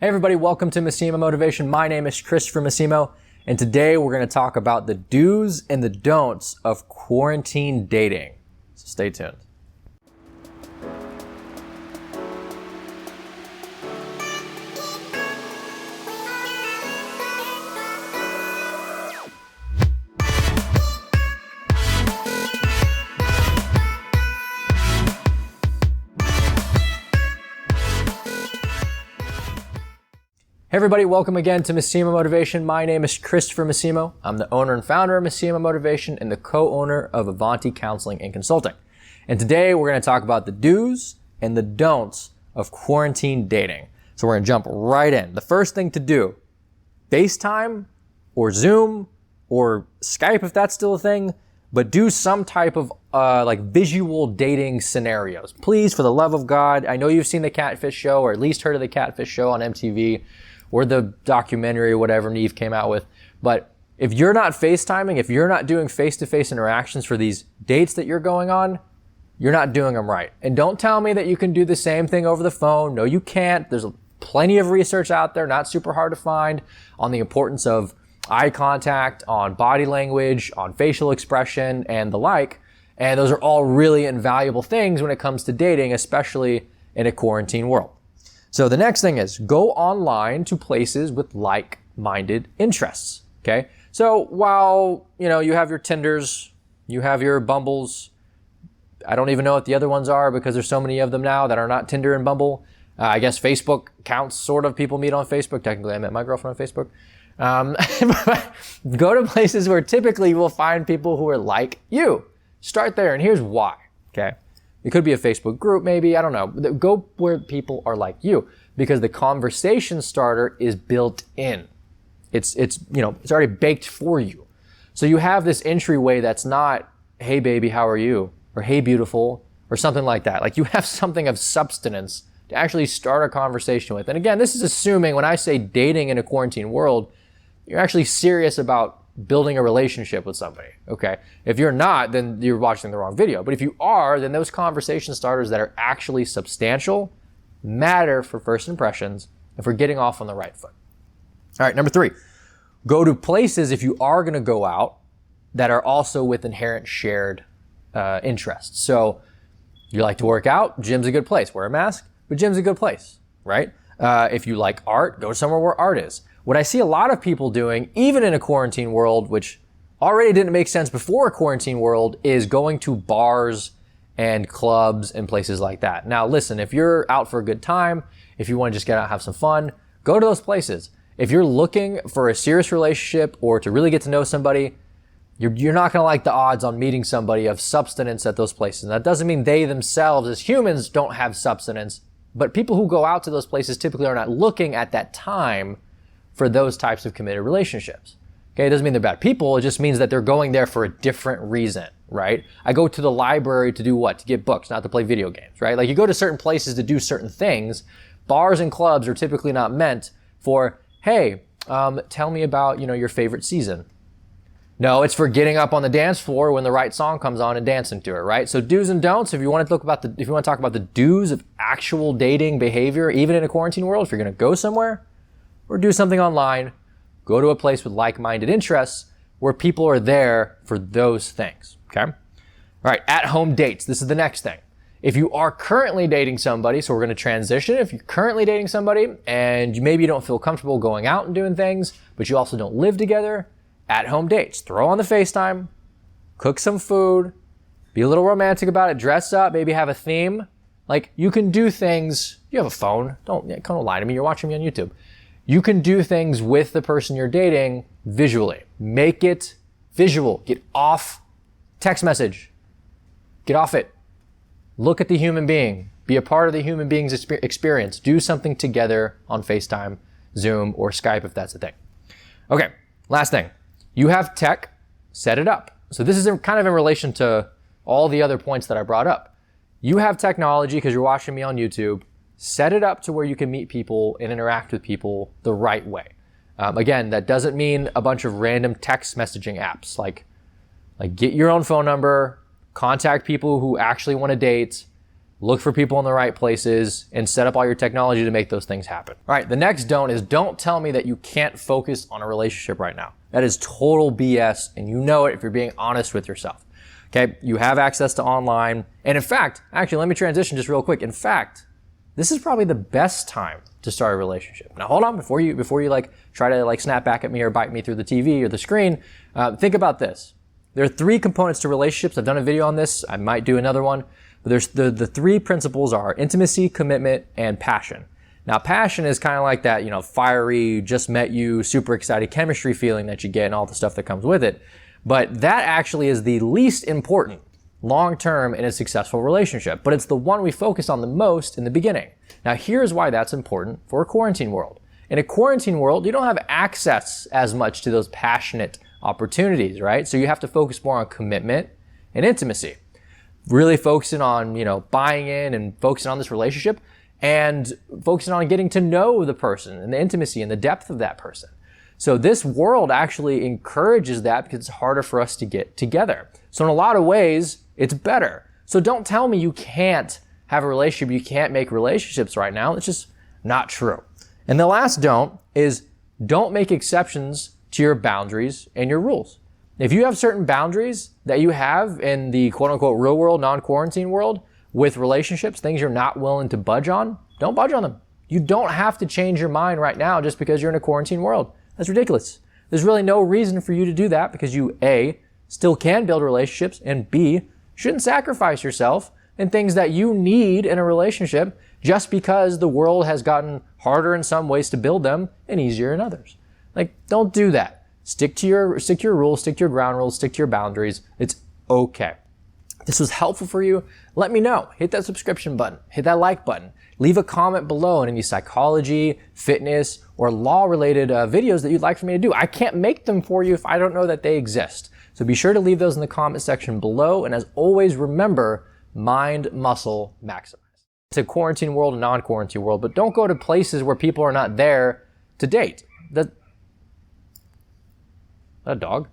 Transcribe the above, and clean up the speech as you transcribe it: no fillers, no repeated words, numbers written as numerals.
Hey everybody, welcome to Massimo Motivation. My name is Christopher Massimo, and today we're going to talk about the do's and the don'ts of quarantine dating. So stay tuned. Hey everybody, welcome again to Massimo Motivation. My name is Christopher Massimo. I'm the owner and founder of Massimo Motivation and the co-owner of Avanti Counseling and Consulting. And today we're going to talk about the do's and the don'ts of quarantine dating. So we're going to jump right in. The first thing to do, FaceTime or Zoom or Skype if that's still a thing, but do some type of visual dating scenarios. Please, for the love of God, I know you've seen the Catfish Show or at least heard of the Catfish Show on MTV. Or the documentary or whatever Neve came out with. But if you're not FaceTiming, if you're not doing face-to-face interactions for these dates that you're going on, you're not doing them right. And don't tell me that you can do the same thing over the phone. No, you can't. There's plenty of research out there, not super hard to find, on the importance of eye contact, on body language, on facial expression, and the like. And those are all really invaluable things when it comes to dating, especially in a quarantine world. So the next thing is go online to places with like-minded interests, okay? So while, you have your Tinders, you have your Bumbles, I don't even know what the other ones are because there's so many of them now that are not Tinder and Bumble. I guess Facebook counts sort of, people meet on Facebook. Technically, I met my girlfriend on Facebook. Go to places where typically you will find people who are like you. Start there, and here's why, okay? It could be a Facebook group, maybe, I don't know. Go where people are like you because the conversation starter is built in. It's already baked for you. So you have this entryway that's not, hey baby, how are you? Or hey beautiful, or something like that. Like you have something of substance to actually start a conversation with. And again, this is assuming when I say dating in a quarantine world, you're actually serious about building a relationship with somebody, okay? If you're not, then you're watching the wrong video. But if you are, then those conversation starters that are actually substantial matter for first impressions and for getting off on the right foot. All right, number 3, go to places if you are gonna go out that are also with inherent shared interests. So you like to work out, gym's a good place. Wear a mask, but gym's a good place, right? If you like art, go somewhere where art is. What I see a lot of people doing, even in a quarantine world, which already didn't make sense before a quarantine world, is going to bars and clubs and places like that. Now listen, if you're out for a good time, if you want to just get out and have some fun, go to those places. If you're looking for a serious relationship or to really get to know somebody, you're not going to like the odds on meeting somebody of substance at those places. And that doesn't mean they themselves as humans don't have substance, but people who go out to those places typically are not looking at that time for those types of committed relationships. Okay, it doesn't mean they're bad people, it just means that they're going there for a different reason, right? I go to the library to do what? To get books, not to play video games, right? Like you go to certain places to do certain things. Bars and clubs are typically not meant for, hey, tell me about, your favorite season. No, it's for getting up on the dance floor when the right song comes on and dancing to it, right? So do's and don'ts, if you want to talk about the do's of actual dating behavior, even in a quarantine world, if you're going to go somewhere, or do something online, go to a place with like-minded interests where people are there for those things, okay? All right, at-home dates. This is the next thing. If you are currently dating somebody, so we're going to transition. If you're currently dating somebody and maybe you don't feel comfortable going out and doing things, but you also don't live together, at-home dates. Throw on the FaceTime, cook some food, be a little romantic about it, dress up, maybe have a theme. Like you can do things, you have a phone, don't lie to me, you're watching me on YouTube. You can do things with the person you're dating visually. Make it visual. Get off text message. Get off it. Look at the human being. Be a part of the human being's experience. Do something together on FaceTime, Zoom, or Skype if that's a thing. Okay, last thing. You have tech, set it up. So this is kind of in relation to all the other points that I brought up. You have technology because you're watching me on YouTube. Set it up to where you can meet people and interact with people the right way. Again, that doesn't mean a bunch of random text messaging apps. Like get your own phone number, contact people who actually want to date, look for people in the right places, and set up all your technology to make those things happen. All right, the next don't is don't tell me that you can't focus on a relationship right now. That is total BS, and you know it if you're being honest with yourself. Okay, you have access to online, and in fact, actually, let me transition just real quick. In fact, this is probably the best time to start a relationship. Now, hold on, before you like try to like snap back at me or bite me through the TV or the screen, think about this. There are 3 components to relationships. I've done a video on this. I might do another one. But there's the 3 principles are intimacy, commitment, and passion. Now, passion is kind of like that, fiery, just met you, super excited chemistry feeling that you get and all the stuff that comes with it. But that actually is the least important long-term in a successful relationship. But it's the one we focus on the most in the beginning. Now, here's why that's important for a quarantine world. In a quarantine world, you don't have access as much to those passionate opportunities, right? So you have to focus more on commitment and intimacy. Really focusing on, buying in and focusing on this relationship and focusing on getting to know the person and the intimacy and the depth of that person. So this world actually encourages that because it's harder for us to get together. So in a lot of ways, it's better. So don't tell me you can't have a relationship, you can't make relationships right now. It's just not true. And the last don't is don't make exceptions to your boundaries and your rules. If you have certain boundaries that you have in the quote unquote real world, non-quarantine world with relationships, things you're not willing to budge on, don't budge on them. You don't have to change your mind right now just because you're in a quarantine world. That's ridiculous. There's really no reason for you to do that because you, A, still can build relationships, and B, shouldn't sacrifice yourself in things that you need in a relationship just because the world has gotten harder in some ways to build them and easier in others. Like, don't do that. Stick to your rules, stick to your ground rules, stick to your boundaries. It's okay. If this was helpful for you, let me know. Hit that subscription button, hit that like button, leave a comment below on any psychology, fitness, or law-related videos that you'd like for me to do. I can't make them for you if I don't know that they exist. So be sure to leave those in the comment section below. And as always, remember, mind, muscle, maximize. It's a quarantine world and non-quarantine world, but don't go to places where people are not there to date. That dog?